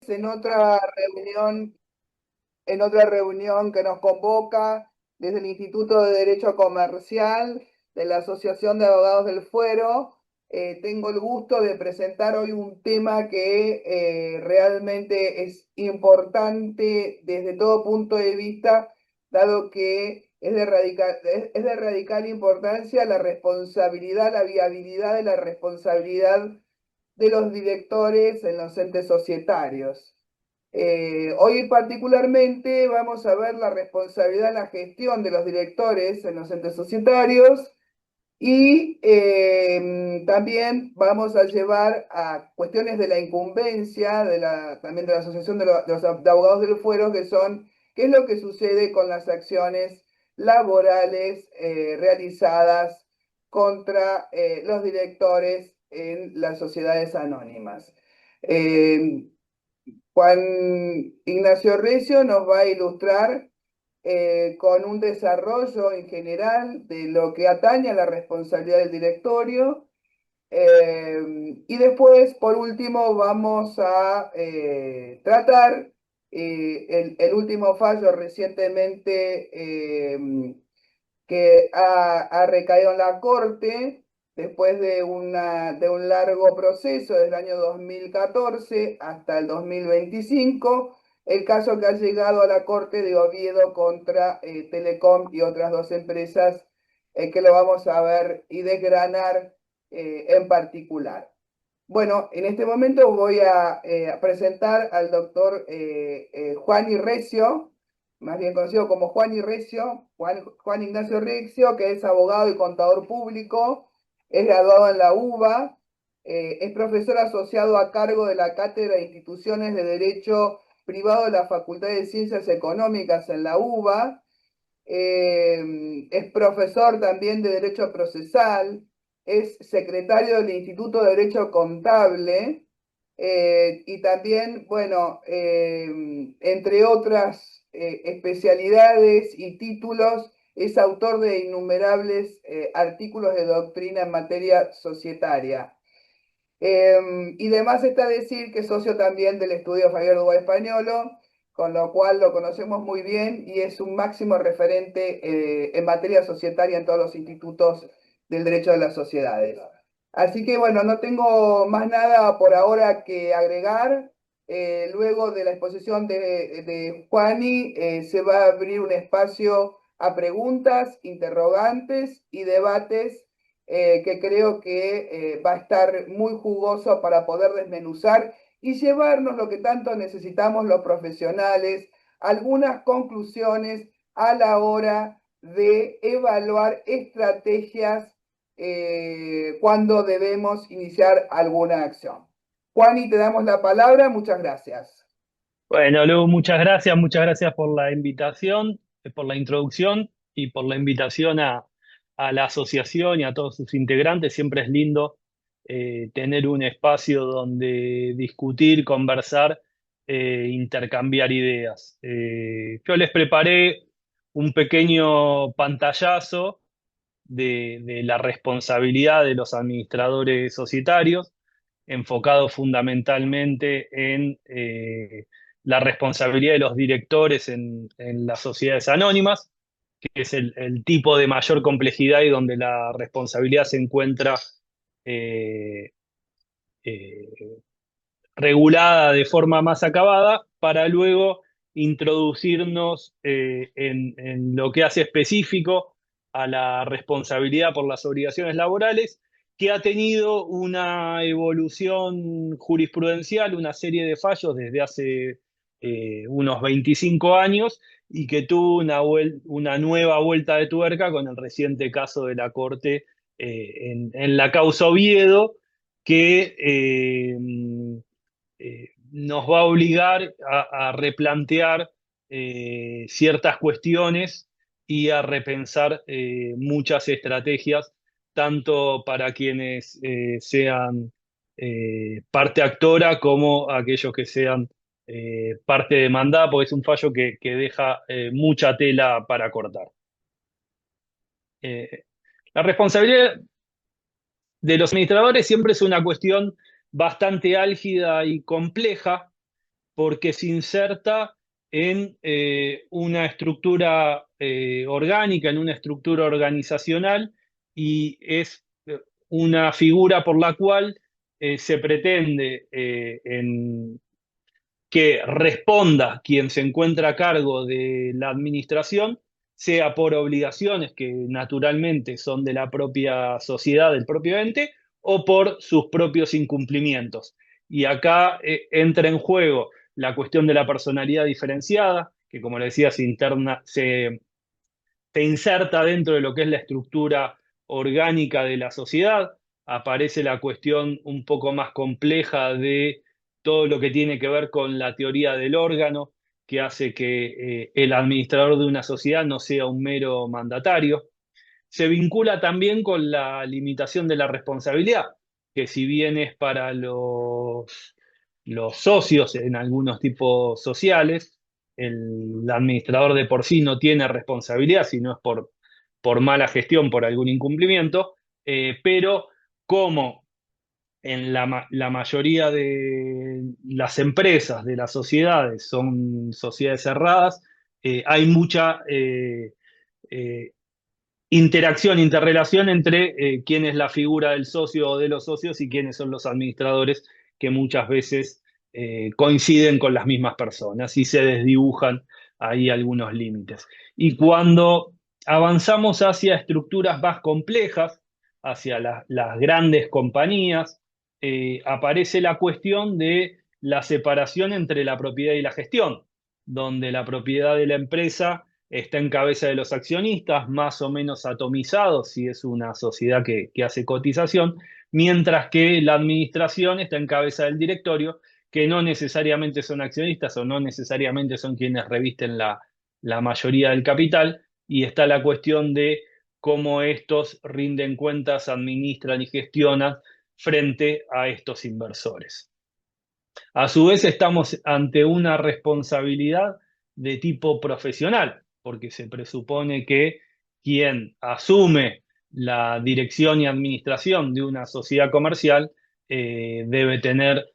vez en otra reunión que nos convoca desde el Instituto de Derecho Comercial de la Asociación de Abogados del Fuero. Tengo el gusto de presentar hoy un tema que realmente es importante desde todo punto de vista, dado que es de radical importancia la responsabilidad, la viabilidad de la responsabilidad de los directores en los entes societarios. Hoy particularmente vamos a ver la responsabilidad en la gestión de los directores en los entes societarios y también vamos a llevar a cuestiones de la incumbencia también de la Asociación de Abogados del Fuero, qué es lo que sucede con las acciones laborales realizadas contra los directores en las sociedades anónimas. Eh, Juan Ignacio Recio nos va a ilustrar con un desarrollo en general de lo que atañe a la responsabilidad del directorio. Y después, por último, vamos a tratar el último fallo recientemente que ha recaído en la Corte después de un largo proceso desde el año 2014 hasta el 2025, el caso que ha llegado a la Corte de Oviedo contra Telecom y otras dos empresas que lo vamos a ver y desgranar en particular. Bueno, en este momento voy a presentar al doctor Juan Irrecio, más bien conocido como Juan Irrecio, Juan Ignacio Recio, que es abogado y contador público, es graduado en la UBA, es profesor asociado a cargo de la Cátedra de Instituciones de Derecho Privado de la Facultad de Ciencias Económicas en la UBA, es profesor también de Derecho Procesal, es secretario del Instituto de Derecho Contable y también, bueno, entre otras especialidades y títulos, es autor de innumerables artículos de doctrina en materia societaria. Y además está decir que es socio también del estudio Javier Dubá Españolo, con lo cual lo conocemos muy bien y es un máximo referente en materia societaria en todos los institutos del derecho de las sociedades. Así que bueno, no tengo más nada por ahora que agregar. Luego de la exposición de Juani, se va a abrir un espacio a preguntas, interrogantes y debates que creo que va a estar muy jugoso para poder desmenuzar y llevarnos lo que tanto necesitamos los profesionales, algunas conclusiones a la hora de evaluar estrategias cuando debemos iniciar alguna acción. Juani, te damos la palabra, muchas gracias. Bueno, Lu, muchas gracias por la invitación, por la introducción y por la invitación a la asociación y a todos sus integrantes. Siempre es lindo tener un espacio donde discutir, conversar, intercambiar ideas. Yo les preparé un pequeño pantallazo de la responsabilidad de los administradores societarios, enfocado fundamentalmente en la responsabilidad de los directores en las sociedades anónimas, que es el tipo de mayor complejidad y donde la responsabilidad se encuentra eh, eh, regulada de forma más acabada, para luego introducirnos en lo que hace específico a la responsabilidad por las obligaciones laborales, que ha tenido una evolución jurisprudencial, una serie de fallos desde hace unos 25 años y que tuvo una nueva vuelta de tuerca con el reciente caso de la Corte en la causa Oviedo, que nos va a obligar a replantear ciertas cuestiones y a repensar muchas estrategias, tanto para quienes sean parte actora como aquellos que sean parte demandada, porque es un fallo que deja mucha tela para cortar. Eh, la responsabilidad de los administradores siempre es una cuestión bastante álgida y compleja, porque se inserta en una estructura orgánica, en una estructura organizacional, y es una figura por la cual se pretende que responda quien se encuentra a cargo de la administración, sea por obligaciones que naturalmente son de la propia sociedad, del propio ente, o por sus propios incumplimientos. Y acá entra en juego la cuestión de la personalidad diferenciada, que como le decía, se inserta dentro de lo que es la estructura orgánica de la sociedad. Aparece la cuestión un poco más compleja de todo lo que tiene que ver con la teoría del órgano, que hace que el administrador de una sociedad no sea un mero mandatario. Se vincula también con la limitación de la responsabilidad, que si bien es para los socios en algunos tipos sociales, el administrador de por sí no tiene responsabilidad, si no es por mala gestión, por algún incumplimiento, pero como en la mayoría de las empresas, de las sociedades, son sociedades cerradas, hay mucha eh, interacción, interrelación entre quién es la figura del socio o de los socios y quiénes son los administradores, que muchas veces coinciden con las mismas personas y se desdibujan ahí algunos límites. Y cuando avanzamos hacia estructuras más complejas, hacia las grandes compañías, aparece la cuestión de la separación entre la propiedad y la gestión, donde la propiedad de la empresa está en cabeza de los accionistas, más o menos atomizado si es una sociedad que hace cotización, mientras que la administración está en cabeza del directorio, que no necesariamente son accionistas o no necesariamente son quienes revisten la mayoría del capital, y está la cuestión de cómo estos rinden cuentas, administran y gestionan frente a estos inversores. A su vez, estamos ante una responsabilidad de tipo profesional, porque se presupone que quien asume la dirección y administración de una sociedad comercial debe tener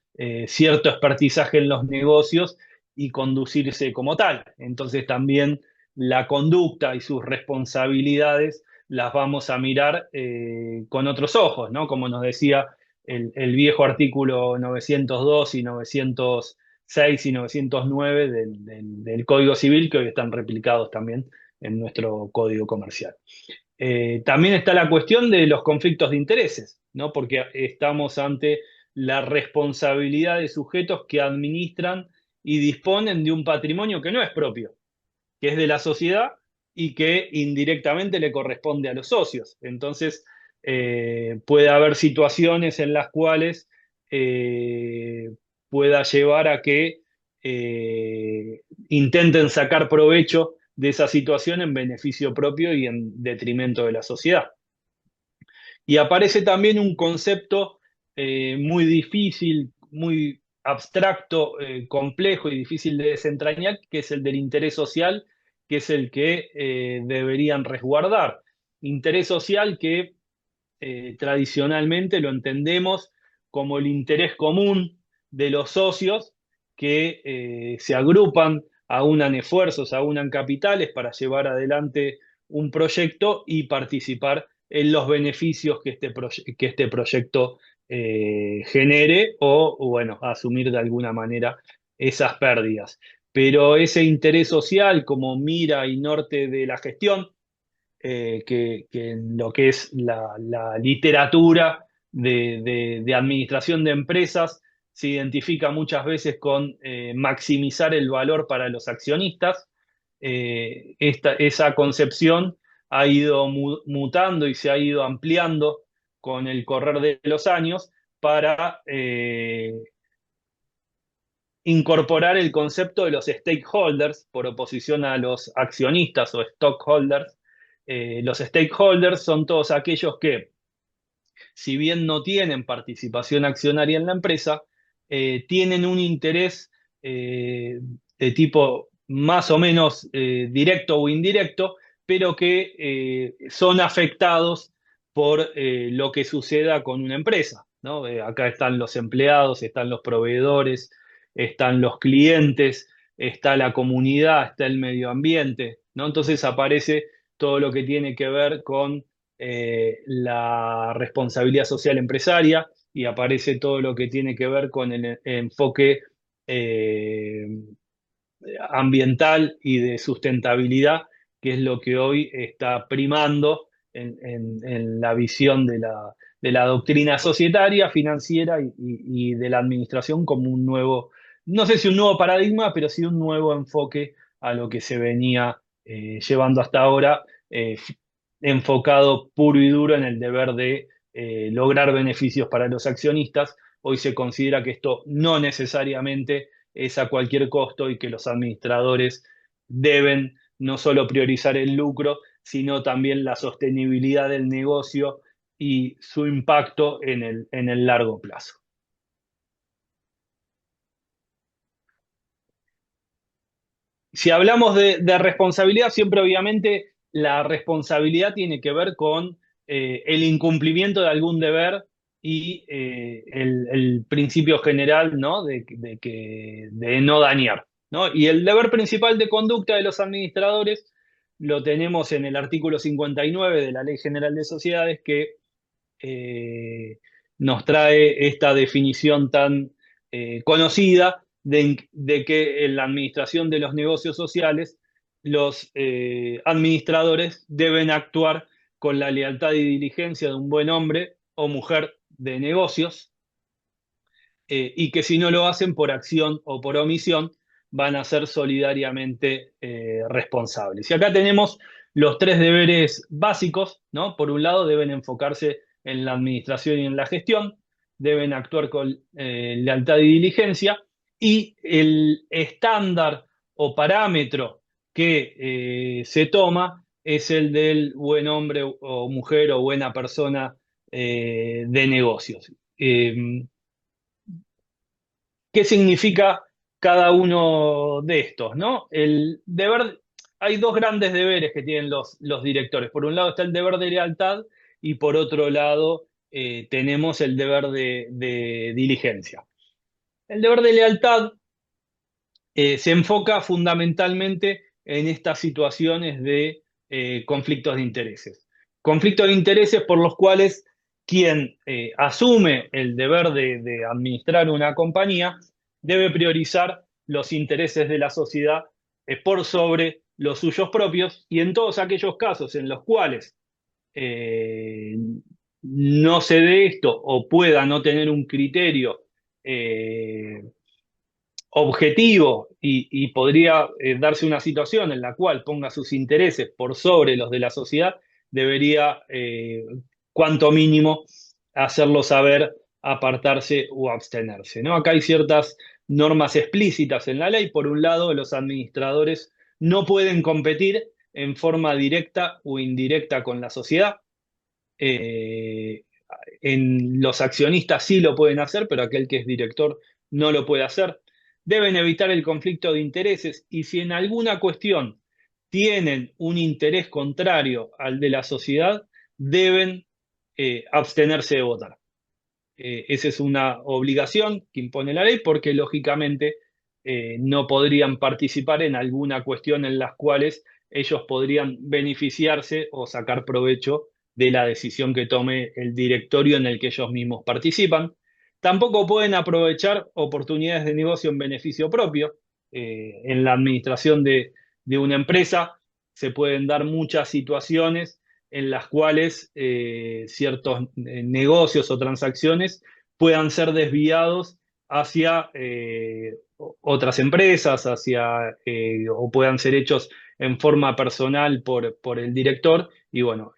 cierto expertizaje en los negocios y conducirse como tal. Entonces también la conducta y sus responsabilidades las vamos a mirar con otros ojos, ¿no? Como nos decía el viejo artículo 902 y 906 y 909 del Código Civil, que hoy están replicados también en nuestro Código Comercial. También está la cuestión de los conflictos de intereses, ¿no? Porque estamos ante la responsabilidad de sujetos que administran y disponen de un patrimonio que no es propio, que es de la sociedad y que indirectamente le corresponde a los socios. Entonces, puede haber situaciones en las cuales eh, pueda llevar a que intenten sacar provecho de esa situación en beneficio propio y en detrimento de la sociedad. Y aparece también un concepto muy difícil, muy abstracto, complejo y difícil de desentrañar, que es el del interés social, que es el que deberían resguardar. Interés social que tradicionalmente lo entendemos como el interés común de los socios que se agrupan, aunan esfuerzos, aunan capitales para llevar adelante un proyecto y participar en los beneficios que este proyecto genere o, bueno, asumir de alguna manera esas pérdidas. Pero ese interés social como mira y norte de la gestión, que en lo que es la literatura de administración de empresas se identifica muchas veces con maximizar el valor para los accionistas. Esa concepción ha ido mutando y se ha ido ampliando con el correr de los años para incorporar el concepto de los stakeholders por oposición a los accionistas o stockholders. Los stakeholders son todos aquellos que, si bien no tienen participación accionaria en la empresa, tienen un interés de tipo más o menos directo o indirecto, pero que son afectados por lo que suceda con una empresa, ¿no? Acá están los empleados, están los proveedores, están los clientes, está la comunidad, está el medio ambiente, ¿no? Entonces aparece todo lo que tiene que ver con la responsabilidad social empresaria y aparece todo lo que tiene que ver con el enfoque eh, ambiental y de sustentabilidad, que es lo que hoy está primando en la visión de la doctrina societaria, financiera y de la administración como un nuevo, no sé si un nuevo paradigma, pero sí un nuevo enfoque a lo que se venía llevando hasta ahora, enfocado puro y duro en el deber de lograr beneficios para los accionistas. Hoy se considera que esto no necesariamente es a cualquier costo y que los administradores deben no solo priorizar el lucro, sino también la sostenibilidad del negocio y su impacto en el largo plazo. Si hablamos de responsabilidad, siempre obviamente la responsabilidad tiene que ver con el incumplimiento de algún deber y el principio general, ¿no? De no dañar, ¿no? Y el deber principal de conducta de los administradores lo tenemos en el artículo 59 de la Ley General de Sociedades, que eh, nos trae esta definición tan conocida de que en la administración de los negocios sociales los administradores deben actuar con la lealtad y diligencia de un buen hombre o mujer de negocios, y que si no lo hacen por acción o por omisión, van a ser solidariamente responsables. Y acá tenemos los tres deberes básicos, ¿no? Por un lado, deben enfocarse en la administración y en la gestión, deben actuar con lealtad y diligencia, y el estándar o parámetro que se toma es el del buen hombre o mujer o buena persona de negocios. ¿Qué significa cada uno de estos, ¿no? El deber, hay dos grandes deberes que tienen los directores. Por un lado está el deber de lealtad y por otro lado tenemos el deber de diligencia. El deber de lealtad se enfoca fundamentalmente en estas situaciones de conflictos de intereses. Conflictos de intereses por los cuales quien asume el deber de administrar una compañía debe priorizar los intereses de la sociedad por sobre los suyos propios, y en todos aquellos casos en los cuales eh, no se dé esto o pueda no tener un criterio objetivo y podría darse una situación en la cual ponga sus intereses por sobre los de la sociedad, debería, cuanto mínimo, hacerlo saber, apartarse o abstenerse, ¿no? Acá hay ciertas normas explícitas en la ley. Por un lado, los administradores no pueden competir en forma directa o indirecta con la sociedad. Eh, en los accionistas sí lo pueden hacer, pero aquel que es director no lo puede hacer. Deben evitar el conflicto de intereses, y si en alguna cuestión tienen un interés contrario al de la sociedad, deben abstenerse de votar. Esa es una obligación que impone la ley, porque lógicamente no podrían participar en alguna cuestión en las cuales ellos podrían beneficiarse o sacar provecho de la decisión que tome el directorio en el que ellos mismos participan. Tampoco pueden aprovechar oportunidades de negocio en beneficio propio. En la administración de una empresa se pueden dar muchas situaciones en las cuales ciertos negocios o transacciones puedan ser desviados hacia otras empresas, o puedan ser hechos en forma personal por el director. Y bueno,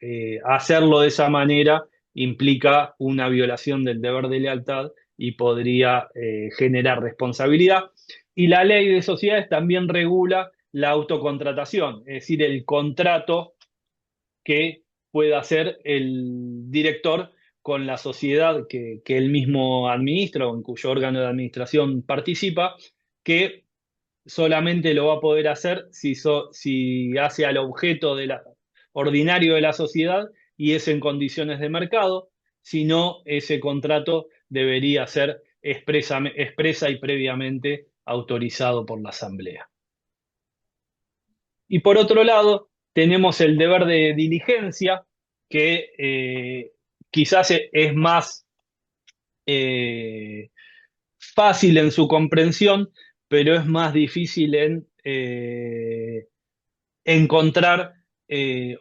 hacerlo de esa manera implica una violación del deber de lealtad y podría generar responsabilidad. Y la ley de sociedades también regula la autocontratación, es decir, el contrato que pueda hacer el director con la sociedad que él mismo administra o en cuyo órgano de administración participa, que solamente lo va a poder hacer si hace al objeto ordinario de la sociedad y es en condiciones de mercado. Si no, ese contrato debería ser expresa y previamente autorizado por la Asamblea. Y por otro lado, tenemos el deber de diligencia, que quizás es más fácil en su comprensión, pero es más difícil en encontrar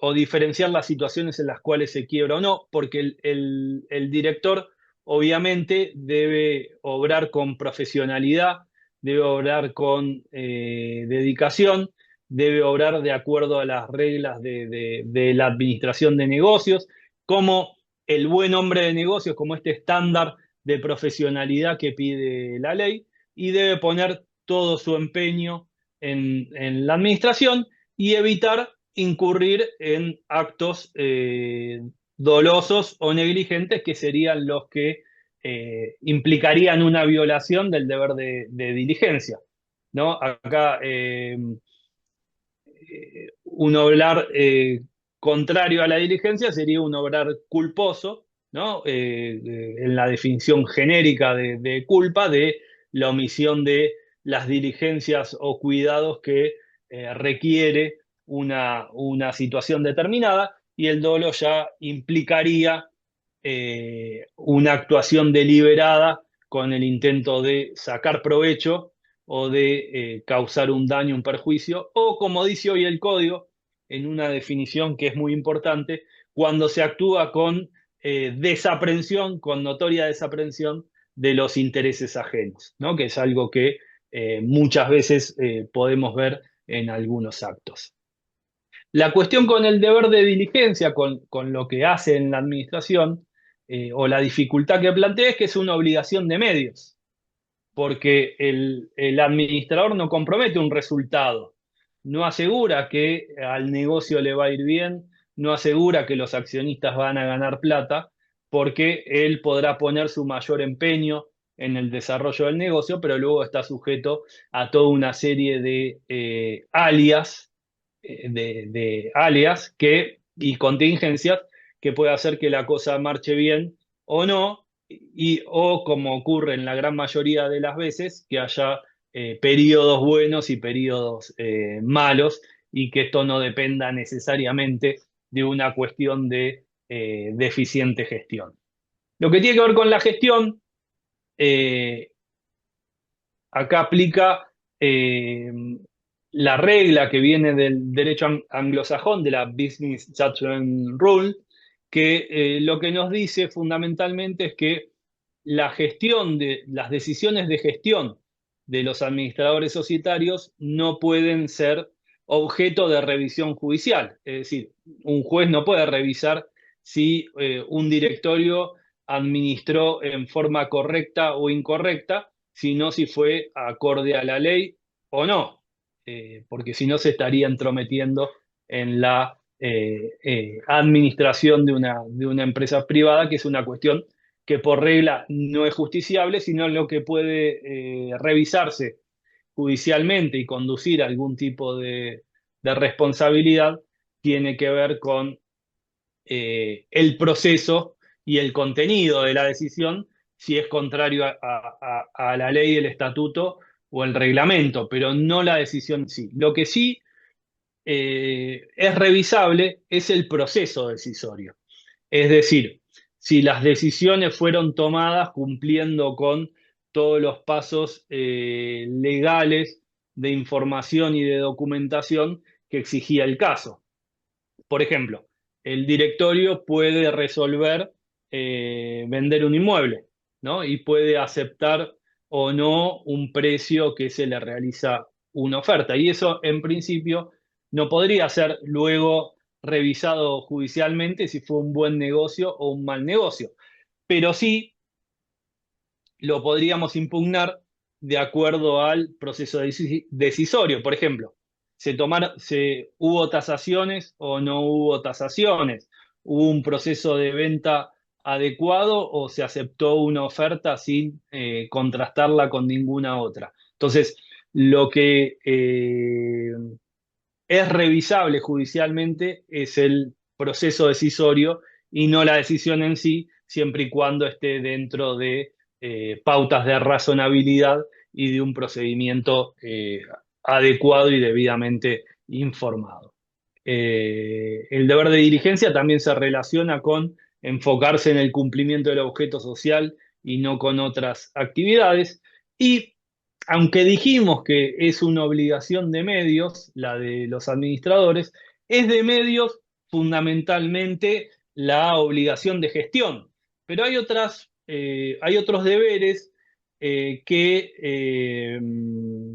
o diferenciar las situaciones en las cuales se quiebra o no, porque el director obviamente debe obrar con profesionalidad, debe obrar con dedicación, debe obrar de acuerdo a las reglas de la administración de negocios, como el buen hombre de negocios, como este estándar de profesionalidad que pide la ley, y debe poner todo su empeño en la administración y evitar incurrir en actos dolosos o negligentes que serían los que implicarían una violación del deber de diligencia, ¿no? Acá un obrar contrario a la diligencia sería un obrar culposo, ¿no? En la definición genérica de culpa, de la omisión de las diligencias o cuidados que requiere una situación determinada, y el dolo ya implicaría una actuación deliberada con el intento de sacar provecho o de causar un daño, un perjuicio, o como dice hoy el código, en una definición que es muy importante, cuando se actúa con desaprensión, con notoria desaprensión de los intereses ajenos, ¿no? Que es algo que muchas veces podemos ver en algunos actos. La cuestión con el deber de diligencia, con lo que hace en la administración, o la dificultad que plantea, es que es una obligación de medios, porque el administrador no compromete un resultado, no asegura que al negocio le va a ir bien, no asegura que los accionistas van a ganar plata, porque él podrá poner su mayor empeño en el desarrollo del negocio, pero luego está sujeto a toda una serie de alias y contingencias que puede hacer que la cosa marche bien o no, o como ocurre en la gran mayoría de las veces, que haya periodos buenos y periodos malos, y que esto no dependa necesariamente de una cuestión de deficiente gestión. Lo que tiene que ver con la gestión, eh, acá aplica eh, la regla que viene del derecho anglosajón, de la Business Judgment Rule, que lo que nos dice fundamentalmente es que las decisiones de gestión de los administradores societarios no pueden ser objeto de revisión judicial. Es decir, un juez no puede revisar si un directorio administró en forma correcta o incorrecta, sino si fue acorde a la ley o no, porque si no se estaría entrometiendo en la administración de una empresa privada, que es una cuestión que por regla no es justiciable, sino lo que puede revisarse judicialmente y conducir a algún tipo de responsabilidad tiene que ver con el proceso y el contenido de la decisión, si es contrario a la ley, el estatuto o el reglamento, pero no la decisión en sí. Lo que sí es revisable es el proceso decisorio. Es decir, si las decisiones fueron tomadas cumpliendo con todos los pasos legales de información y de documentación que exigía el caso. Por ejemplo, el directorio puede resolver vender un inmueble, ¿no? Y puede aceptar o no un precio que se le realiza una oferta. Y eso, en principio, no podría ser luego revisado judicialmente si fue un buen negocio o un mal negocio. Pero sí lo podríamos impugnar de acuerdo al proceso decisorio. Por ejemplo, hubo tasaciones o no hubo tasaciones, hubo un proceso de venta adecuado o se aceptó una oferta sin contrastarla con ninguna otra. Entonces, lo que es revisable judicialmente es el proceso decisorio y no la decisión en sí, siempre y cuando esté dentro de pautas de razonabilidad y de un procedimiento adecuado y debidamente informado. El deber de diligencia también se relaciona con enfocarse en el cumplimiento del objeto social y no con otras actividades. Y aunque dijimos que es una obligación de medios, la de los administradores, es de medios fundamentalmente la obligación de gestión. Pero hay otros deberes que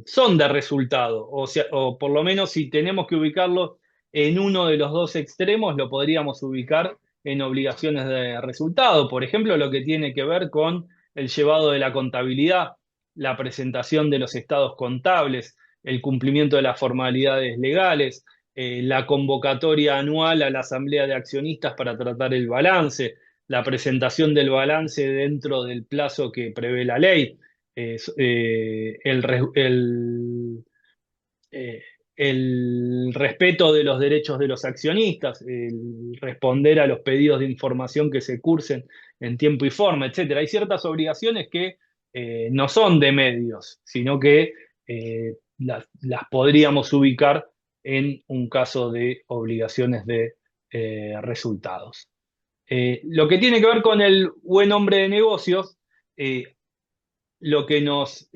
son de resultado, o sea, o por lo menos si tenemos que ubicarlos en uno de los dos extremos, lo podríamos ubicar en obligaciones de resultado. Por ejemplo, lo que tiene que ver con el llevado de la contabilidad, la presentación de los estados contables, el cumplimiento de las formalidades legales, la convocatoria anual a la asamblea de accionistas para tratar el balance, la presentación del balance dentro del plazo que prevé la ley, eh, el respeto de los derechos de los accionistas, el responder a los pedidos de información que se cursen en tiempo y forma, etcétera. Hay ciertas obligaciones que no son de medios, sino que las podríamos ubicar en un caso de obligaciones de resultados. Lo que tiene que ver con el buen hombre de negocios, eh, lo que nos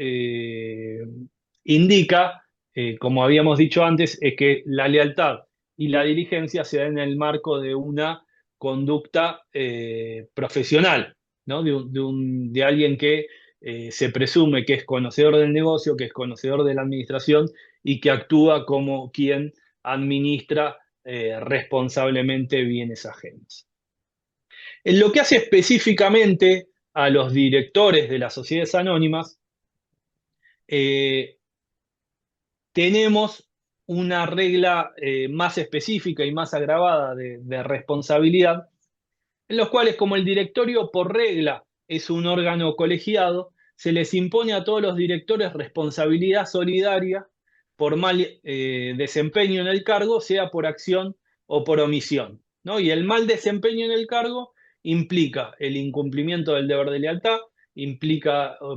indica, como habíamos dicho antes, es que la lealtad y la diligencia se dan en el marco de una conducta profesional, ¿no? De alguien que se presume que es conocedor del negocio, que es conocedor de la administración y que actúa como quien administra responsablemente bienes ajenos. En lo que hace específicamente a los directores de las sociedades anónimas, eh, tenemos una regla más específica y más agravada de responsabilidad, en los cuales, como el directorio por regla es un órgano colegiado, se les impone a todos los directores responsabilidad solidaria por mal desempeño en el cargo, sea por acción o por omisión, ¿no? Y el mal desempeño en el cargo implica el incumplimiento del deber de lealtad,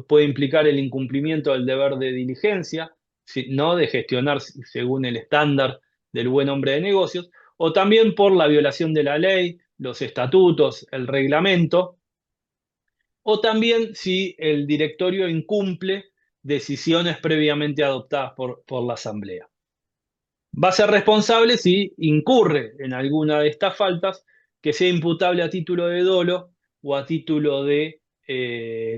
puede implicar el incumplimiento del deber de diligencia, ¿no? De gestionar según el estándar del buen hombre de negocios, o también por la violación de la ley, los estatutos, el reglamento, o también si el directorio incumple decisiones previamente adoptadas por la Asamblea. Va a ser responsable si incurre en alguna de estas faltas que sea imputable a título de dolo o a título de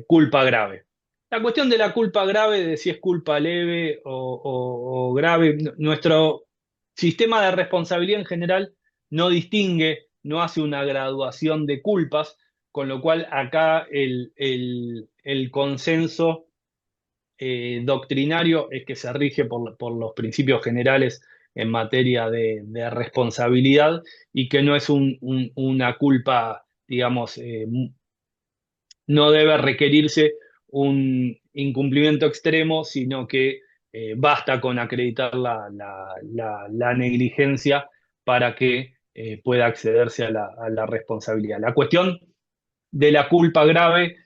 culpa grave. La cuestión de la culpa grave, de si es culpa leve o grave, nuestro sistema de responsabilidad en general no distingue, no hace una graduación de culpas, con lo cual acá el consenso doctrinario es que se rige por los principios generales en materia de responsabilidad y que no es una culpa, digamos, no debe requerirse un incumplimiento extremo, sino que basta con acreditar la negligencia para que pueda accederse a la responsabilidad. La cuestión de la culpa grave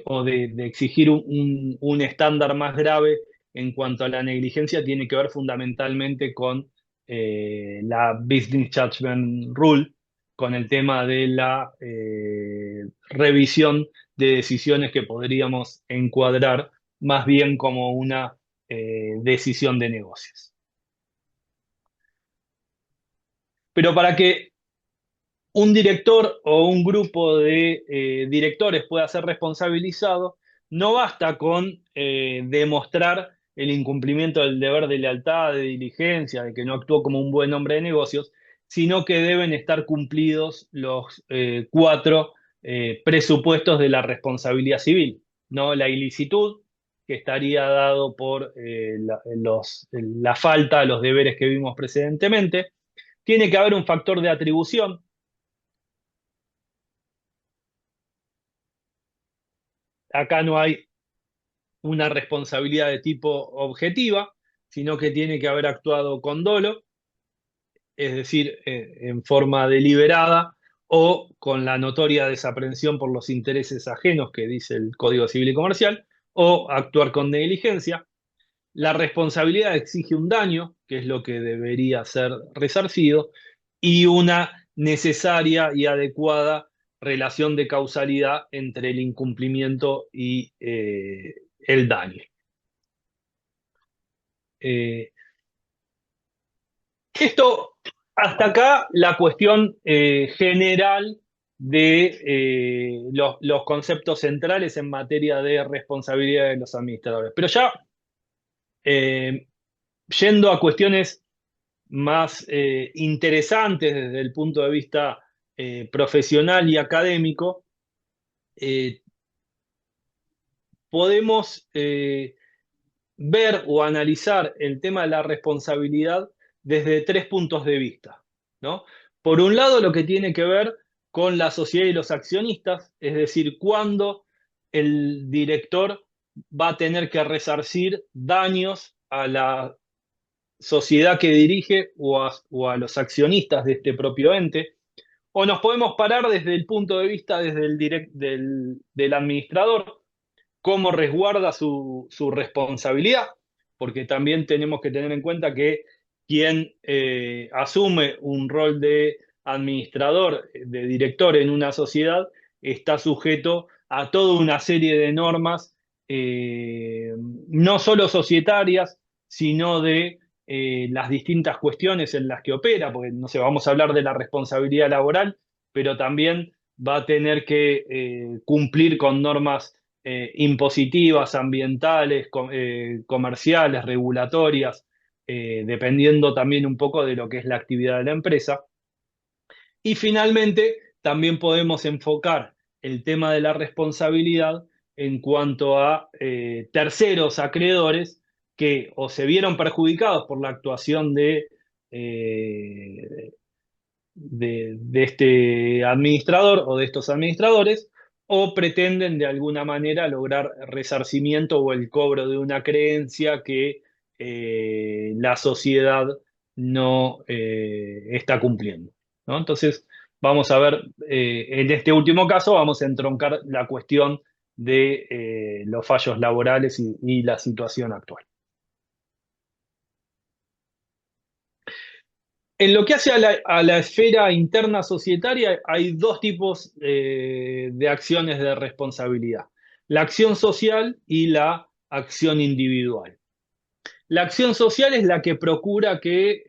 o de exigir un estándar más grave en cuanto a la negligencia tiene que ver fundamentalmente con la Business Judgment Rule, con el tema de la revisión de decisiones que podríamos encuadrar más bien como una decisión de negocios. Pero para que un director o un grupo de directores pueda ser responsabilizado, no basta con demostrar el incumplimiento del deber de lealtad, de diligencia, de que no actuó como un buen hombre de negocios, sino que deben estar cumplidos los cuatro presupuestos de la responsabilidad civil, ¿no? La ilicitud, que estaría dado por la falta de los deberes que vimos precedentemente. Tiene que haber un factor de atribución. Acá no hay una responsabilidad de tipo objetiva, sino que tiene que haber actuado con dolo, es decir, en forma deliberada o con la notoria desaprensión por los intereses ajenos que dice el Código Civil y Comercial, o actuar con negligencia. La responsabilidad exige un daño, que es lo que debería ser resarcido, y una necesaria y adecuada relación de causalidad entre el incumplimiento y el daño. Eh, Esto, hasta acá, la cuestión general de los conceptos centrales en materia de responsabilidad de los administradores. Pero ya eh, yendo a cuestiones más interesantes desde el punto de vista profesional y académico, eh, podemos ver o analizar el tema de la responsabilidad desde tres puntos de vista, ¿no? Por un lado, lo que tiene que ver con la sociedad y los accionistas, es decir, cuándo el director va a tener que resarcir daños a la sociedad que dirige o a los accionistas de este propio ente, o nos podemos parar desde el punto de vista desde del administrador, cómo resguarda su responsabilidad, porque también tenemos que tener en cuenta que quien asume un rol de administrador, de director en una sociedad, está sujeto a toda una serie de normas, no solo societarias, sino de las distintas cuestiones en las que opera, porque no sé, vamos a hablar de la responsabilidad laboral, pero también va a tener que cumplir con normas impositivas, ambientales, comerciales, regulatorias, dependiendo también un poco de lo que es la actividad de la empresa. Y finalmente, también podemos enfocar el tema de la responsabilidad en cuanto a terceros acreedores que o se vieron perjudicados por la actuación eh, de este administrador o de estos administradores, o pretenden de alguna manera lograr resarcimiento o el cobro de una creencia que la sociedad no está cumpliendo, ¿no? Entonces, vamos a ver, en este último caso, vamos a entroncar la cuestión de los fallos laborales y la situación actual. En lo que hace a la esfera interna societaria, hay dos tipos de acciones de responsabilidad: la acción social y la acción individual. La acción social es la que procura que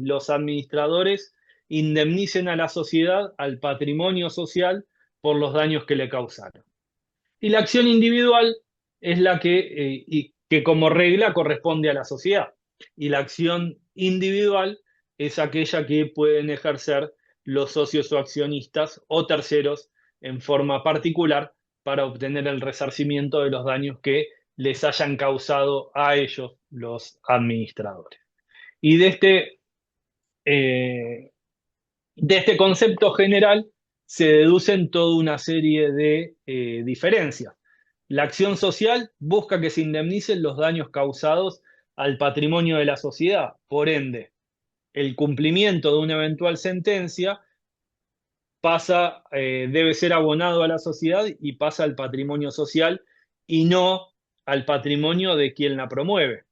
los administradores indemnicen a la sociedad, al patrimonio social, por los daños que le causaron. Y la acción individual es la que como regla corresponde a la sociedad. Y la acción individual es aquella que pueden ejercer los socios o accionistas o terceros en forma particular para obtener el resarcimiento de los daños que les hayan causado a ellos, los administradores. Y eh, de este concepto general se deducen toda una serie de diferencias. La acción social busca que se indemnicen los daños causados al patrimonio de la sociedad. Por ende, el cumplimiento de una eventual sentencia debe ser abonado a la sociedad y pasa al patrimonio social y no al patrimonio de quien la promueve.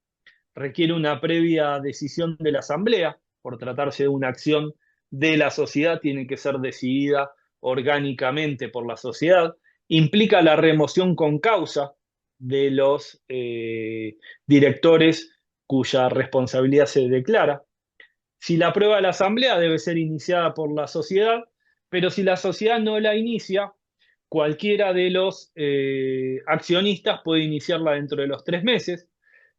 Requiere una previa decisión de la asamblea, por tratarse de una acción de la sociedad, tiene que ser decidida orgánicamente por la sociedad, implica la remoción con causa de los directores cuya responsabilidad se declara. Si la aprueba la asamblea, debe ser iniciada por la sociedad, pero si la sociedad no la inicia, cualquiera de los accionistas puede iniciarla dentro de los 3 meses.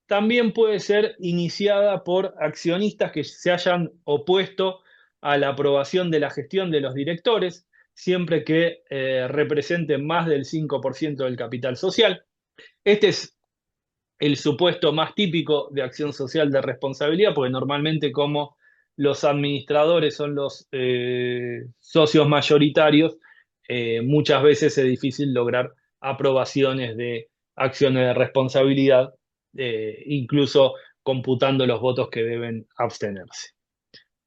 También puede ser iniciada por accionistas que se hayan opuesto a la aprobación de la gestión de los directores, siempre que representen más del 5% del capital social. Este es el supuesto más típico de acción social de responsabilidad, porque normalmente como los administradores son los socios mayoritarios, muchas veces es difícil lograr aprobaciones de acciones de responsabilidad, incluso computando los votos que deben abstenerse.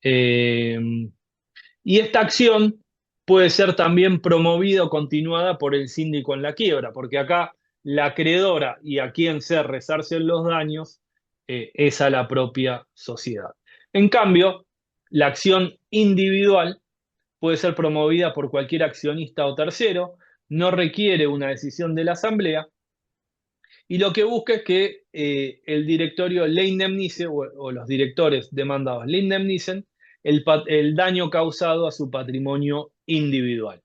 Y esta acción puede ser también promovida o continuada por el síndico en la quiebra, porque acá la acreedora y a quien se resarcen los daños es a la propia sociedad. En cambio, la acción individual puede ser promovida por cualquier accionista o tercero, no requiere una decisión de la asamblea y lo que busca es que el directorio le indemnice o los directores demandados le indemnicen el daño causado a su patrimonio individual.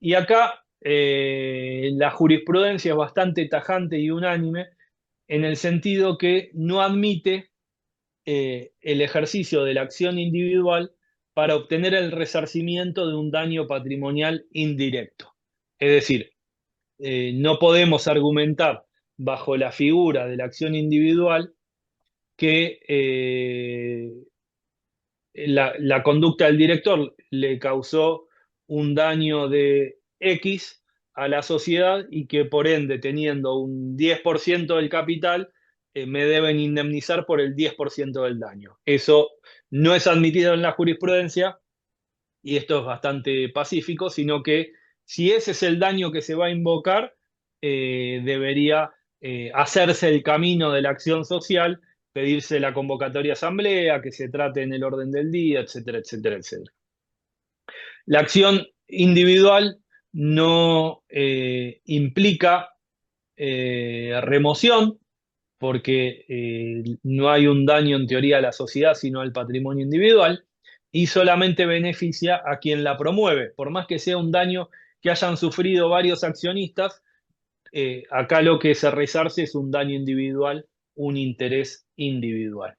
Y acá la jurisprudencia es bastante tajante y unánime en el sentido que no admite el ejercicio de la acción individual para obtener el resarcimiento de un daño patrimonial indirecto. Es decir, no podemos argumentar bajo la figura de la acción individual que la conducta del director le causó un daño de X a la sociedad y que por ende, teniendo un 10% del capital, me deben indemnizar por el 10% del daño. Eso no es admitido en la jurisprudencia y esto es bastante pacífico, sino que si ese es el daño que se va a invocar, debería hacerse el camino de la acción social, pedirse la convocatoria a asamblea, que se trate en el orden del día, etcétera, etcétera, etcétera. La acción individual no implica remoción, porque no hay un daño en teoría a la sociedad, sino al patrimonio individual, y solamente beneficia a quien la promueve. Por más que sea un daño que hayan sufrido varios accionistas, acá lo que se resarce es un daño individual, un interés individual.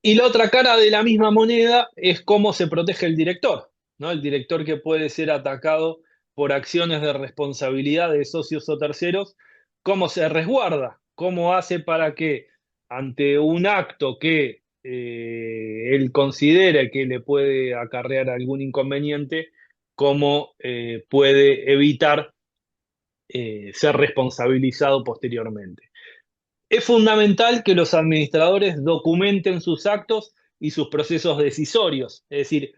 Y la otra cara de la misma moneda es cómo se protege el director, ¿no? El director que puede ser atacado por acciones de responsabilidad de socios o terceros, ¿cómo se resguarda? ¿Cómo hace para que ante un acto que él considere que le puede acarrear algún inconveniente, cómo puede evitar ser responsabilizado posteriormente? Es fundamental que los administradores documenten sus actos y sus procesos decisorios, es decir,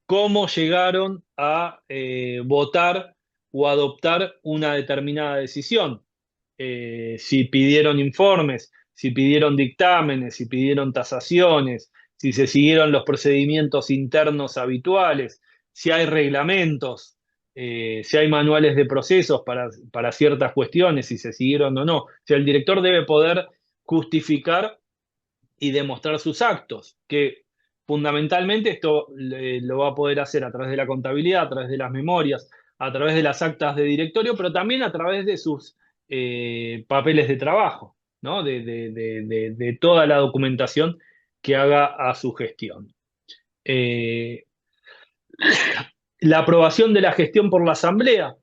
cómo llegaron a votar o adoptar una determinada decisión. Si pidieron informes, si pidieron dictámenes, si pidieron tasaciones, si se siguieron los procedimientos internos habituales, si hay reglamentos, si hay manuales de procesos para ciertas cuestiones, si se siguieron o no. O sea, el director debe poder justificar y demostrar sus actos, que fundamentalmente esto lo va a poder hacer a través de la contabilidad, a través de las memorias, a través de las actas de directorio, pero también a través de sus papeles de trabajo, ¿no? De toda la documentación que haga a su gestión. Eh, la aprobación de la gestión por la asamblea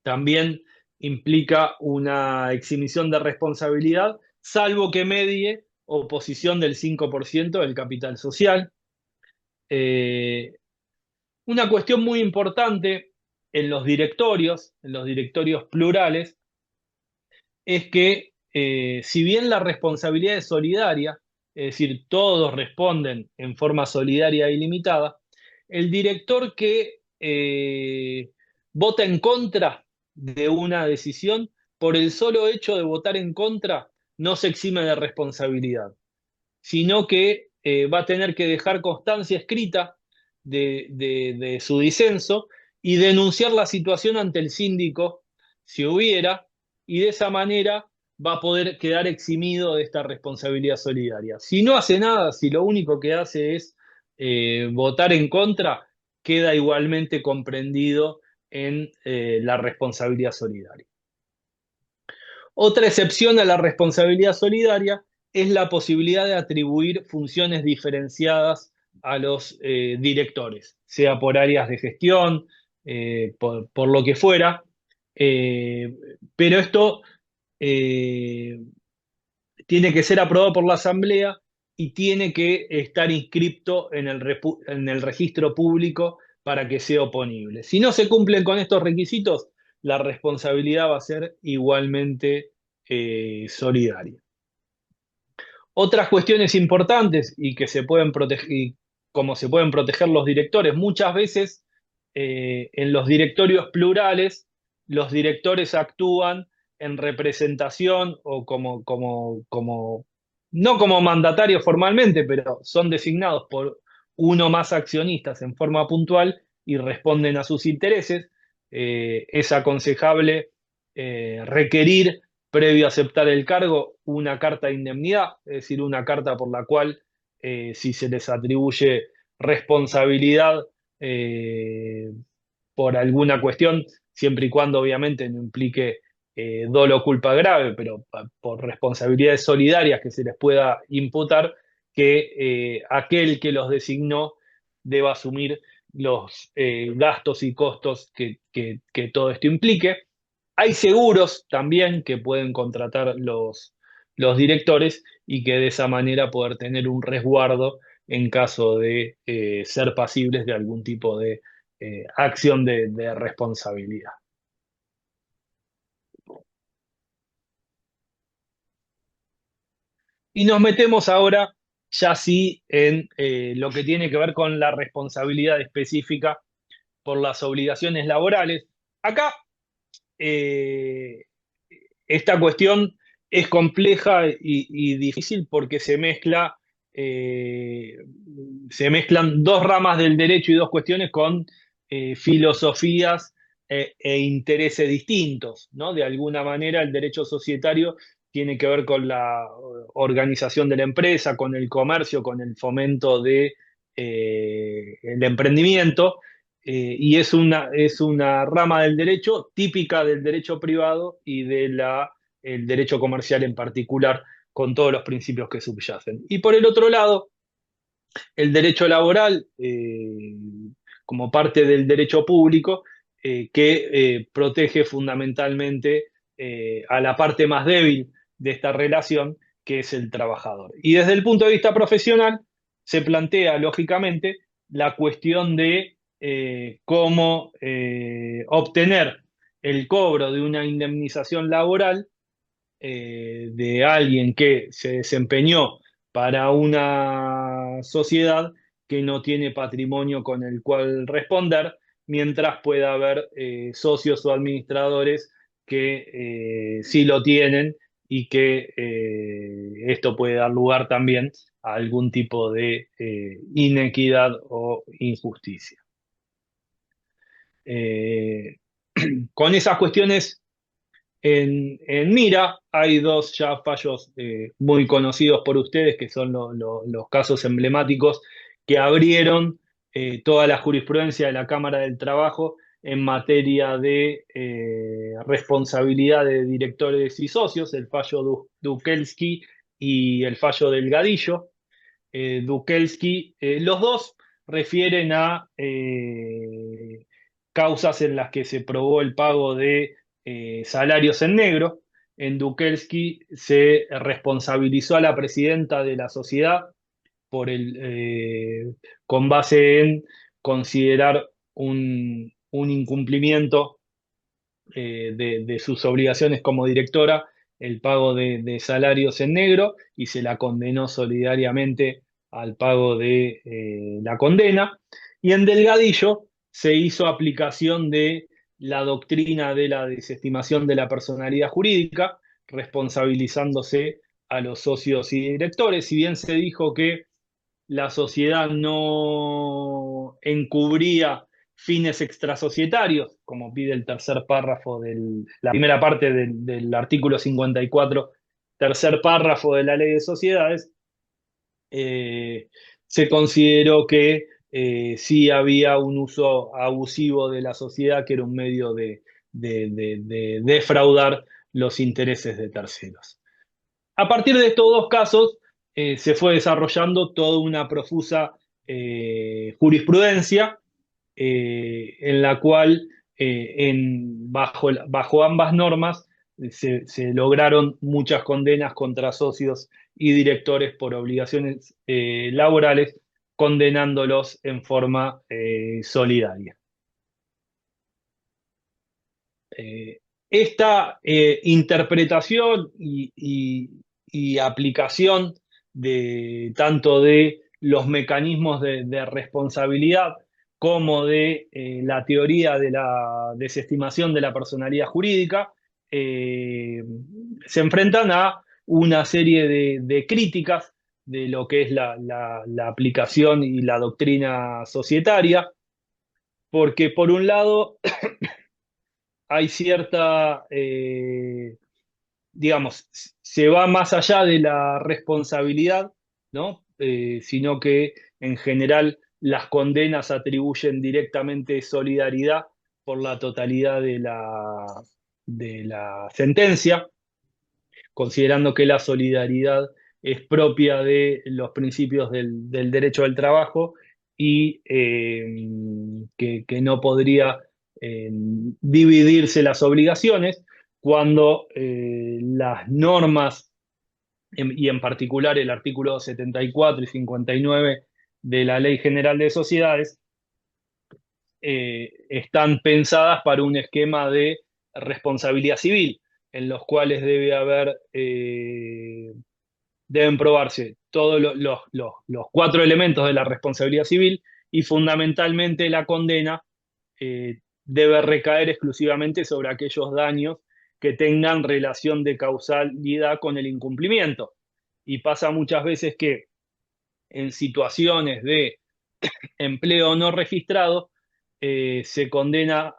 también implica una exhibición de responsabilidad, salvo que medie oposición del 5% del capital social. Eh, una cuestión muy importante en los directorios plurales, es que si bien la responsabilidad es solidaria, es decir, todos responden en forma solidaria y limitada, el director que vota en contra de una decisión, por el solo hecho de votar en contra, no se exime de responsabilidad, sino que va a tener que dejar constancia escrita de su disenso y denunciar la situación ante el síndico, si hubiera, y de esa manera va a poder quedar eximido de esta responsabilidad solidaria. Si no hace nada, si lo único que hace es votar en contra, queda igualmente comprendido en la responsabilidad solidaria. Otra excepción a la responsabilidad solidaria es la posibilidad de atribuir funciones diferenciadas a los directores, sea por áreas de gestión, por lo que fuera, pero esto eh, tiene que ser aprobado por la Asamblea y tiene que estar inscripto en el registro público para que sea oponible. Si no se cumplen con estos requisitos, la responsabilidad va a ser igualmente solidaria. Otras cuestiones importantes y que se pueden proteger, y como se pueden proteger los directores, muchas veces en los directorios plurales, los directores actúan en representación o no como mandatarios formalmente, pero son designados por uno más accionistas en forma puntual y responden a sus intereses. Es aconsejable requerir, previo a aceptar el cargo, una carta de indemnidad, es decir, una carta por la cual, si se les atribuye responsabilidad eh, por alguna cuestión, siempre y cuando obviamente no implique dolo o culpa grave, pero por responsabilidades solidarias que se les pueda imputar, que aquel que los designó deba asumir los gastos y costos que todo esto implique. Hay seguros también que pueden contratar los directores y que de esa manera poder tener un resguardo en caso de ser pasibles de algún tipo de acción de responsabilidad. Y nos metemos ahora ya sí en lo que tiene que ver con la responsabilidad específica por las obligaciones laborales. Acá eh, esta cuestión es compleja y difícil porque eh, se mezclan dos ramas del derecho y dos cuestiones con filosofías e intereses distintos, ¿no? De alguna manera el derecho societario tiene que ver con la organización de la empresa, con el comercio, con el fomento de el emprendimiento, y es una rama del derecho típica del derecho privado y el derecho comercial en particular, con todos los principios que subyacen. Y por el otro lado, el derecho laboral, como parte del derecho público, que protege fundamentalmente a la parte más débil de esta relación, que es el trabajador. Y desde el punto de vista profesional, se plantea, lógicamente, la cuestión de cómo obtener el cobro de una indemnización laboral de alguien que se desempeñó para una sociedad que no tiene patrimonio con el cual responder, mientras pueda haber socios o administradores que sí lo tienen y que esto puede dar lugar también a algún tipo de inequidad o injusticia. Eh, con esas cuestiones en mira, hay dos ya fallos muy conocidos por ustedes, que son los casos emblemáticos que abrieron toda la jurisprudencia de la Cámara del Trabajo en materia de responsabilidad de directores y socios, el fallo Dukelski y el fallo Delgadillo. Dukelski, los dos refieren a causas en las que se probó el pago de salarios en negro. En Dukelski se responsabilizó a la presidenta de la sociedad por con base en considerar un incumplimiento de sus obligaciones como directora, el pago de salarios en negro, y se la condenó solidariamente al pago de la condena. Y en Delgadillo se hizo aplicación de la doctrina de la desestimación de la personalidad jurídica, responsabilizándose a los socios y directores. Si bien se dijo que la sociedad no encubría fines extrasocietarios, como pide el tercer párrafo de la primera parte del artículo 54, tercer párrafo de la Ley de Sociedades, eh, se consideró que sí había un uso abusivo de la sociedad, que era un medio de defraudar los intereses de terceros. A partir de estos dos casos, se fue desarrollando toda una profusa jurisprudencia en la cual, bajo ambas normas, se lograron muchas condenas contra socios y directores por obligaciones laborales, condenándolos en forma solidaria. esta interpretación y aplicación de tanto de los mecanismos de responsabilidad como de la teoría de la desestimación de la personalidad jurídica, eh, se enfrentan a una serie de críticas de lo que es la aplicación y la doctrina societaria, porque por un lado hay cierta, digamos, se va más allá de la responsabilidad, ¿no? Sino que en general las condenas atribuyen directamente solidaridad por la totalidad de la sentencia, considerando que la solidaridad es propia de los principios del derecho al trabajo y que no podría dividirse las obligaciones cuando las normas, y en particular el artículo 74 y 59 de la Ley General de Sociedades, están pensadas para un esquema de responsabilidad civil, en los cuales deben probarse todos los cuatro elementos de la responsabilidad civil y fundamentalmente la condena debe recaer exclusivamente sobre aquellos daños que tengan relación de causalidad con el incumplimiento. Y pasa muchas veces que en situaciones de empleo no registrado se condena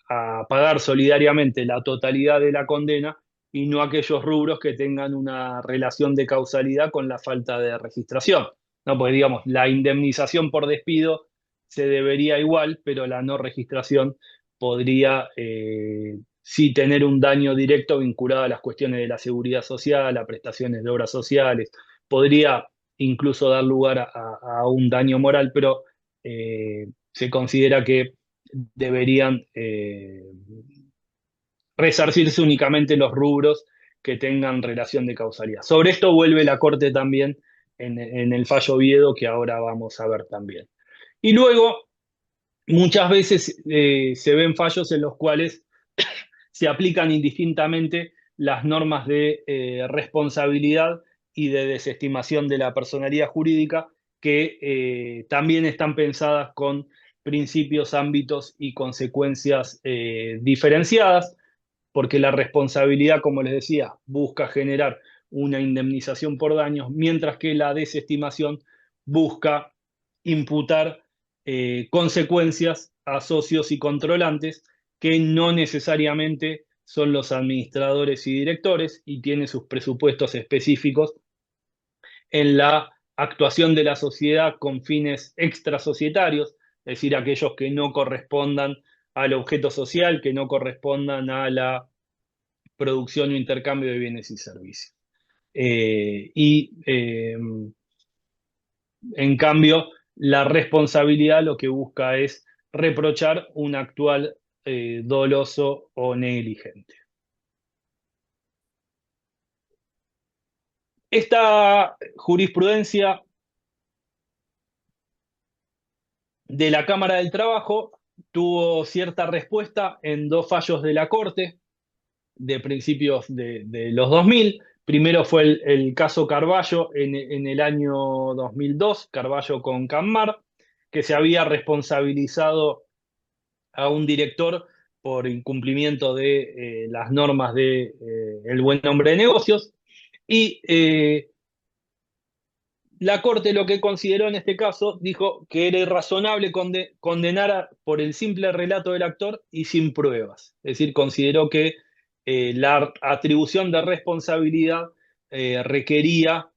a pagar solidariamente la totalidad de la condena y no aquellos rubros que tengan una relación de causalidad con la falta de registración. ¿No? Porque, digamos, la indemnización por despido se debería igual, pero la no registración podría sí tener un daño directo vinculado a las cuestiones de la seguridad social, a prestaciones de obras sociales, podría incluso dar lugar a un daño moral, pero se considera que deberían resarcirse únicamente los rubros que tengan relación de causalidad. Sobre esto vuelve la Corte también en el fallo Oviedo, que ahora vamos a ver también. Y luego, muchas veces se ven fallos en los cuales se aplican indistintamente las normas de responsabilidad y de desestimación de la personalidad jurídica, que también están pensadas con principios, ámbitos y consecuencias diferenciadas, porque la responsabilidad, como les decía, busca generar una indemnización por daños, mientras que la desestimación busca imputar consecuencias a socios y controlantes que no necesariamente son los administradores y directores y tiene sus presupuestos específicos en la actuación de la sociedad con fines extrasocietarios, es decir, aquellos que no correspondan al objeto social, que no correspondan a la producción o intercambio de bienes y servicios. En cambio, la responsabilidad lo que busca es reprochar un actual doloso o negligente. Esta jurisprudencia de la Cámara del Trabajo tuvo cierta respuesta en dos fallos de la Corte de principios de los 2000. Primero fue el caso Carballo en el año 2002, Carballo con Cammar, que se había responsabilizado a un director por incumplimiento de las normas de el buen nombre de negocios. Y la Corte lo que consideró en este caso, dijo que era irrazonable condenar por el simple relato del actor y sin pruebas. Es decir, consideró que la atribución de responsabilidad requería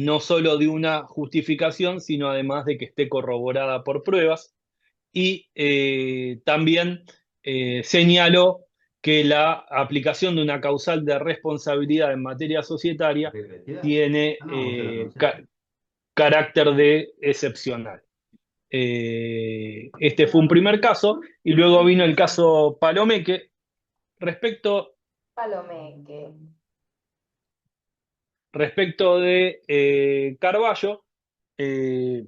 no solo de una justificación, sino además de que esté corroborada por pruebas. Y también señaló que la aplicación de una causal de responsabilidad en materia societaria tiene carácter de excepcional. Este fue un primer caso, y luego vino el caso Palomeque. Respecto, Palomeque. respecto de Carballo,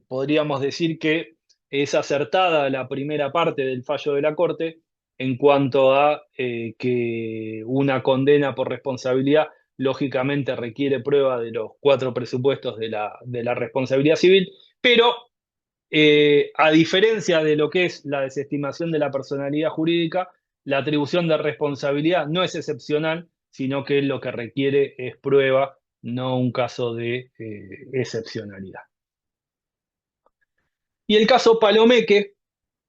podríamos decir que es acertada la primera parte del fallo de la Corte, en cuanto a que una condena por responsabilidad lógicamente requiere prueba de los cuatro presupuestos de la responsabilidad civil, pero a diferencia de lo que es la desestimación de la personalidad jurídica, la atribución de responsabilidad no es excepcional, sino que lo que requiere es prueba, no un caso de excepcionalidad. Y el caso Palomeque,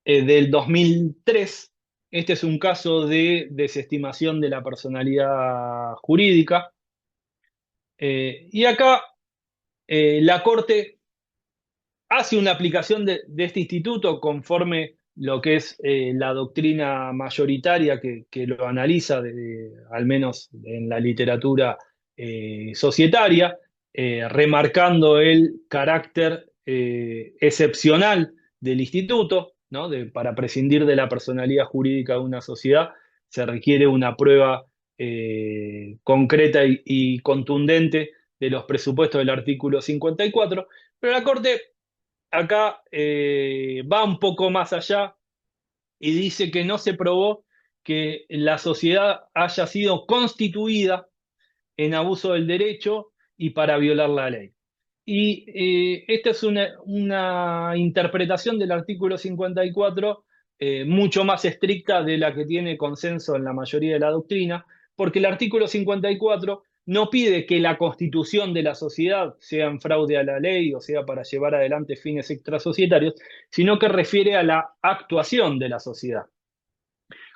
del 2003, este es un caso de desestimación de la personalidad jurídica, y acá la Corte hace una aplicación de este instituto conforme lo que es la doctrina mayoritaria que lo analiza, al menos en la literatura societaria, remarcando el carácter excepcional del instituto, ¿no? Para prescindir de la personalidad jurídica de una sociedad se requiere una prueba concreta y contundente de los presupuestos del artículo 54, pero la Corte acá va un poco más allá y dice que no se probó que la sociedad haya sido constituida en abuso del derecho y para violar la ley. Y esta es una interpretación del artículo 54 mucho más estricta de la que tiene consenso en la mayoría de la doctrina, porque el artículo 54 no pide que la constitución de la sociedad sea en fraude a la ley o sea para llevar adelante fines extrasocietarios, sino que refiere a la actuación de la sociedad.